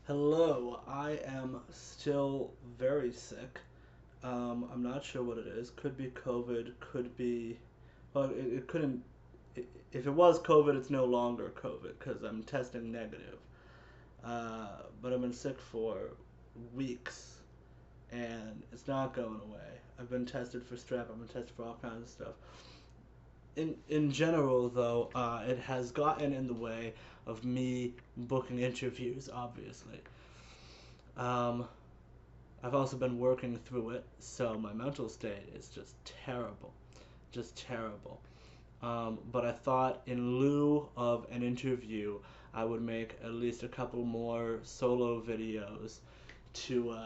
Hello, I am still very sick. I'm not sure what it is. Could be COVID, could be. Well, it couldn't. If it was COVID, it's no longer COVID because I'm testing negative. But I've been sick for weeks and it's not going away. I've been tested for strep, I've been tested for all kinds of stuff. In general, though, it has gotten in the way of me booking interviews, obviously. Um, I've also been working through it, so my mental state is just terrible. But I thought in lieu of an interview, I would make at least a couple more solo videos to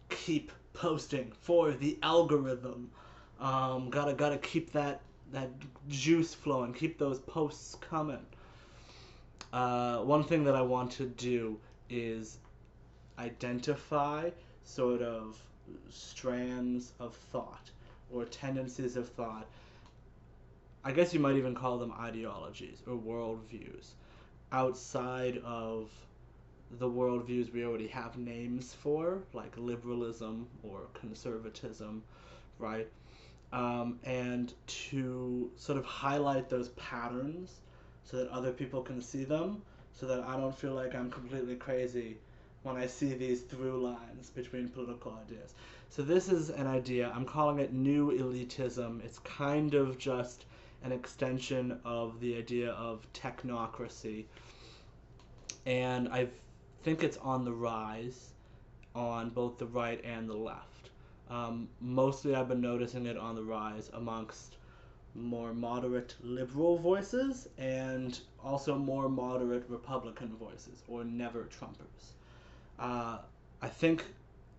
keep posting for the algorithm. Gotta keep that juice flowing, keep those posts coming. One thing that I want to do is identify sort of strands of thought or tendencies of thought. I guess you might even call them ideologies or worldviews outside of the worldviews we already have names for, like liberalism or conservatism, right? And to sort of highlight those patterns so that other people can see them, so that I don't feel like I'm completely crazy when I see these through lines between political ideas. So this is an idea. I'm calling it new elitism. It's kind of just an extension of the idea of technocracy, and I think it's on the rise on both the right and the left. Mostly, I've been noticing it on the rise amongst more moderate liberal voices and also more moderate Republican voices or never Trumpers. Uh, I think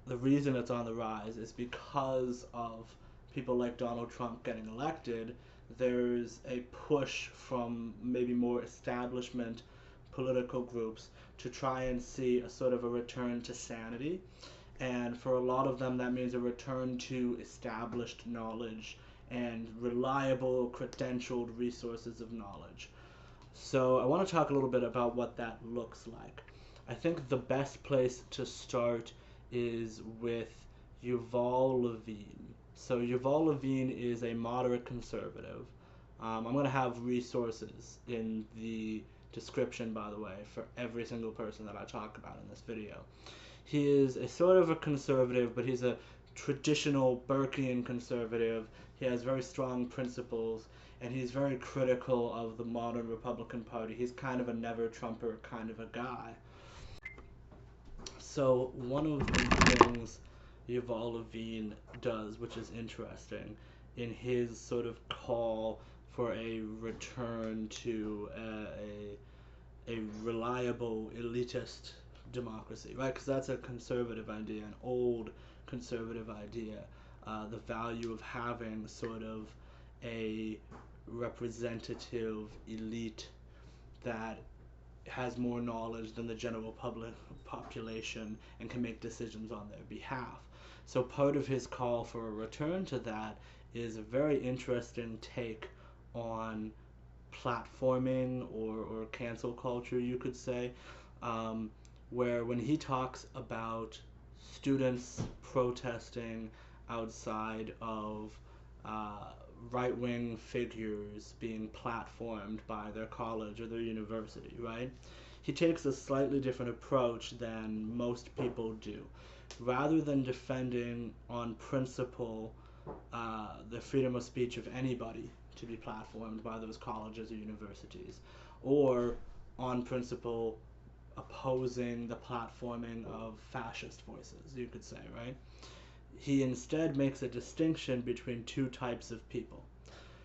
the reason it's on the rise is because of people like Donald Trump getting elected. There's a push from maybe more establishment political groups to try and see a sort of a return to sanity. And for a lot of them, that means a return to established knowledge and reliable, credentialed resources of knowledge. So I want to talk a little bit about what that looks like. I think the best place to start is with Yuval Levin. So Yuval Levin is a moderate conservative. I'm going to have resources in the description, by the way, for every single person that I talk about in this video. He is a sort of a conservative, but he's a traditional Burkean conservative. He has very strong principles, and he's very critical of the modern Republican Party. He's kind of a never Trumper kind of a guy. So one of the things Yuval Levin does, which is interesting, in his sort of call for a return to a reliable elitist democracy, right? Because that's a conservative idea, an old conservative idea. The value of having sort of a representative elite that has more knowledge than the general public population and can make decisions on their behalf. So part of his call for a return to that is a very interesting take on platforming or cancel culture, you could say, where when he talks about students protesting outside of right wing figures being platformed by their college or their university, right? He takes a slightly different approach than most people do. Rather than defending on principle the freedom of speech of anybody to be platformed by those colleges or universities, or on principle opposing the platforming of fascist voices, you could say, right? He instead makes a distinction between two types of people.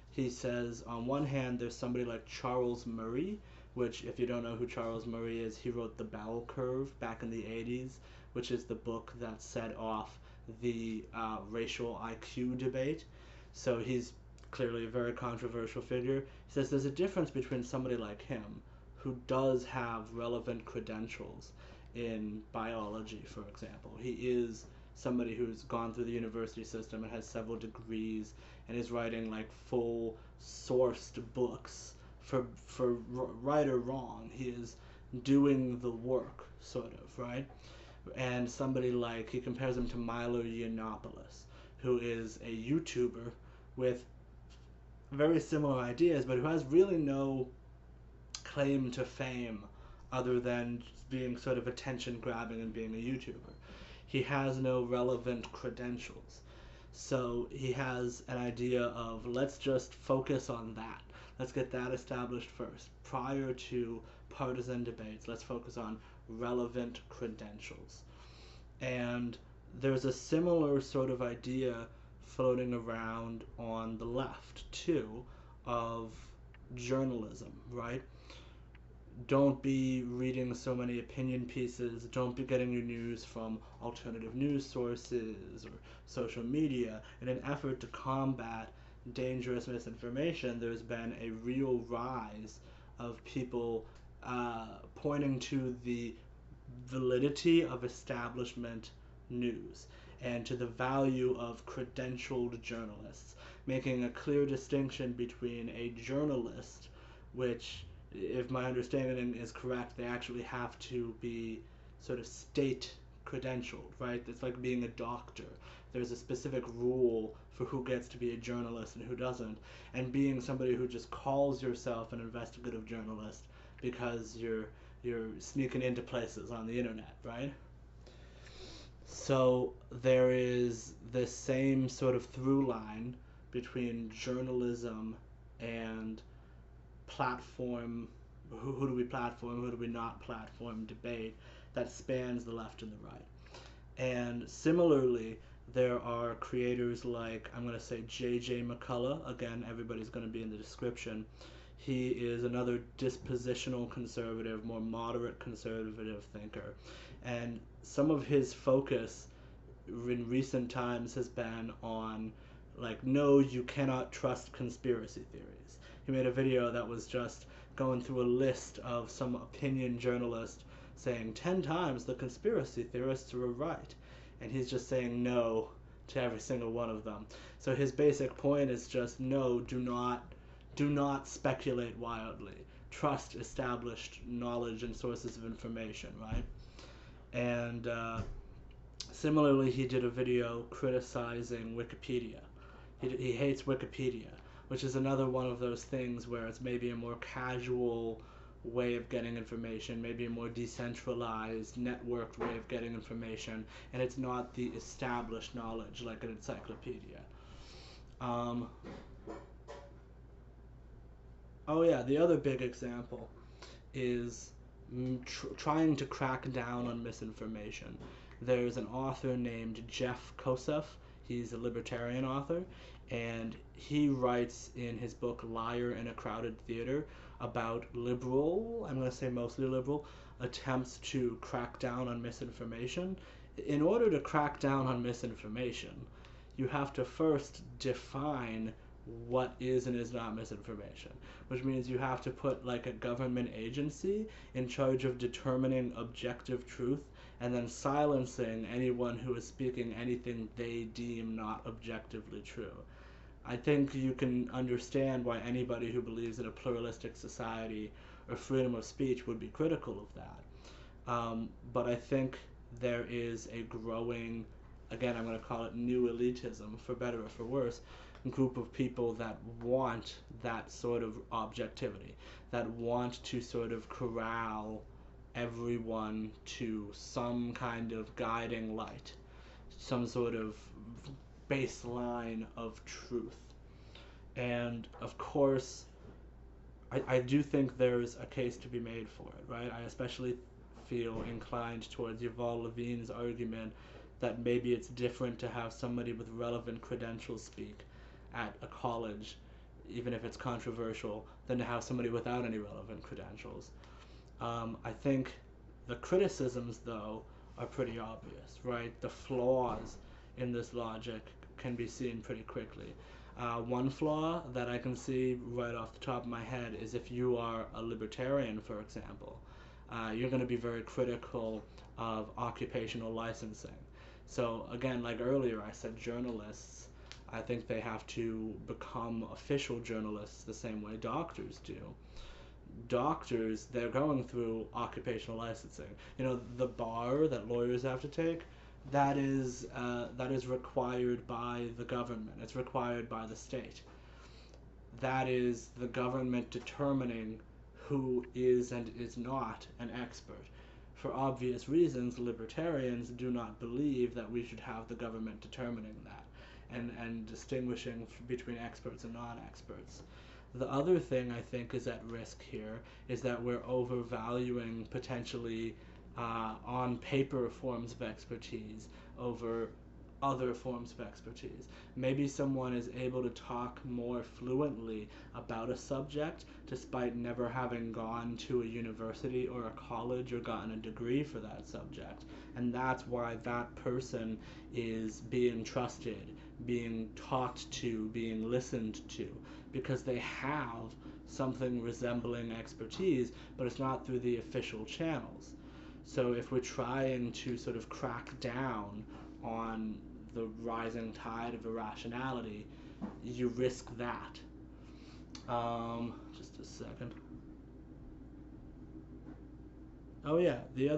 He says, on one hand, there's somebody like Charles Murray, which, if you don't know who Charles Murray is, he wrote The Bell Curve back in the 80s, which is the book that set off the racial IQ debate. So he's clearly a very controversial figure. He says there's a difference between somebody like him, who does have relevant credentials in biology, for example. He is somebody who's gone through the university system and has several degrees and is writing like full sourced books for right or wrong. He is doing the work, sort of, right? And somebody like, he compares him to Milo Yiannopoulos, who is a YouTuber with very similar ideas, but who has really no claim to fame other than being sort of attention grabbing and being a YouTuber. He has no relevant credentials. So he has an idea of, let's just focus on that. Let's get that established first. Prior to partisan debates, let's focus on relevant credentials. And there's a similar sort of idea floating around on the left, too, of journalism, right? Don't be reading so many opinion pieces. Don't be getting your news from alternative news sources or social media. In an effort to combat dangerous misinformation, there's been a real rise of people pointing to the validity of establishment news and to the value of credentialed journalists, making a clear distinction between a journalist, which, if my understanding is correct, they actually have to be sort of state credentialed, right? It's like being a doctor. There's a specific rule for who gets to be a journalist and who doesn't, and being somebody who just calls yourself an investigative journalist because you're sneaking into places on the internet, right? So there is this same sort of through line between journalism and platform, who do we platform, who do we not platform debate that spans the left and the right. And similarly, there are creators like, I'm going to say J.J. McCullough, again, everybody's going to be in the description. He is another dispositional conservative, more moderate conservative thinker. And some of his focus in recent times has been on, like, no, you cannot trust conspiracy theories. He made a video that was just going through a list of some opinion journalist saying 10 times the conspiracy theorists were right. And he's just saying no to every single one of them. So his basic point is just, no, do not speculate wildly. Trust established knowledge and sources of information, right? And similarly, he did a video criticizing Wikipedia. He hates Wikipedia, which is another one of those things where it's maybe a more casual way of getting information, maybe a more decentralized, networked way of getting information, and it's not the established knowledge like an encyclopedia. Oh yeah, the other big example is trying to crack down on misinformation. There's an author named Jeff Kosseff. He's a libertarian author, and he writes in his book Liar in a Crowded Theater about liberal, I'm going to say mostly liberal, attempts to crack down on misinformation. In order to crack down on misinformation, you have to first define what is and is not misinformation, which means you have to put like a government agency in charge of determining objective truth and then silencing anyone who is speaking anything they deem not objectively true. I think you can understand why anybody who believes in a pluralistic society or freedom of speech would be critical of that. But I think there is a growing, again, I'm going to call it new elitism, for better or for worse, group of people that want that sort of objectivity, that want to sort of corral everyone to some kind of guiding light, some sort of baseline of truth. And of course, I do think there's a case to be made for it, right? I especially feel inclined towards Yuval Levin's argument that maybe it's different to have somebody with relevant credentials speak at a college, even if it's controversial, than to have somebody without any relevant credentials. I think the criticisms, though, are pretty obvious, right? The flaws in this logic can be seen pretty quickly. One flaw that I can see right off the top of my head is if you are a libertarian, for example, you're going to be very critical of occupational licensing. So again, like earlier I said, journalists, I think they have to become official journalists the same way doctors do. doctors, they're going through occupational licensing. The bar that lawyers have to take, that is required by the government. It's required by the state. That is the government determining who is and is not an expert. For obvious reasons, libertarians do not believe that we should have the government determining that and distinguishing between experts and non-experts. The other thing I think is at risk here is that we're overvaluing potentially on paper forms of expertise over other forms of expertise. Maybe someone is able to talk more fluently about a subject despite never having gone to a university or a college or gotten a degree for that subject. And that's why that person is being trusted, being talked to, being listened to, because they have something resembling expertise, but it's not through the official channels. So if we're trying to sort of crack down on the rising tide of irrationality, you risk that. Just a second. Oh yeah, the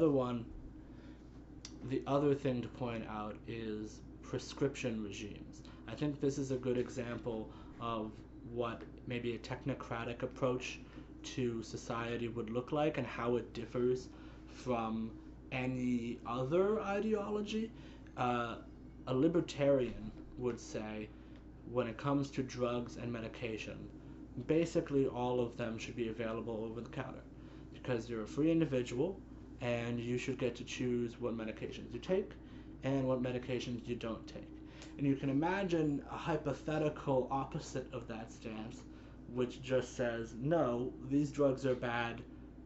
other thing to point out is prescription regimes. I think this is a good example of what maybe a technocratic approach to society would look like and how it differs from any other ideology. A libertarian would say, when it comes to drugs and medication, basically all of them should be available over the counter, because you're a free individual and you should get to choose what medications you take and what medications you don't take. And you can imagine a hypothetical opposite of that stance, which just says, no, these drugs are bad,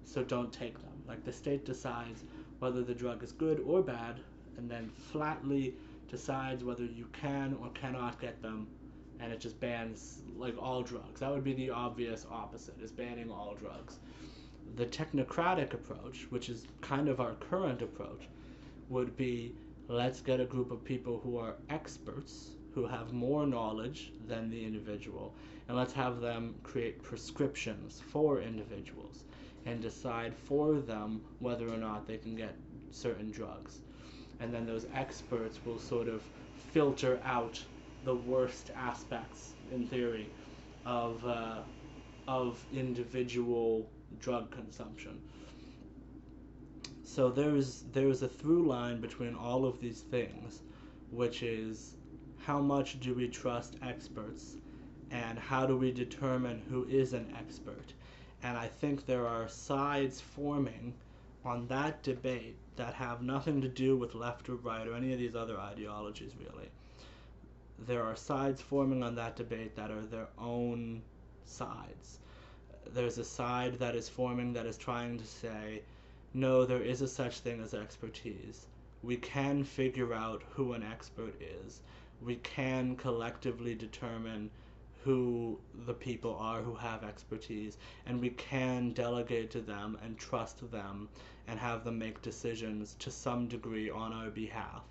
so don't take them. Like, the state decides whether the drug is good or bad, and then flatly decides whether you can or cannot get them, and it just bans like all drugs. That would be the obvious opposite, is banning all drugs. The technocratic approach, which is kind of our current approach, would be, let's get a group of people who are experts, who have more knowledge than the individual, and let's have them create prescriptions for individuals and decide for them whether or not they can get certain drugs. And then those experts will sort of filter out the worst aspects, in theory, of individual drug consumption. So there's a through line between all of these things, which is, how much do we trust experts, and how do we determine who is an expert? And I think there are sides forming on that debate that have nothing to do with left or right or any of these other ideologies, really. There are sides forming on that debate that are their own sides. There's a side that is forming that is trying to say, no, there is a such thing as expertise. We can figure out who an expert is. We can collectively determine who the people are who have expertise, and we can delegate to them and trust them and have them make decisions to some degree on our behalf.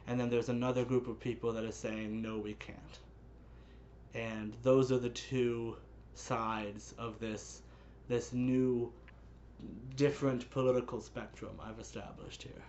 And then there's another group of people that is saying, no, we can't. And those are the two sides of this new, different political spectrum I've established here.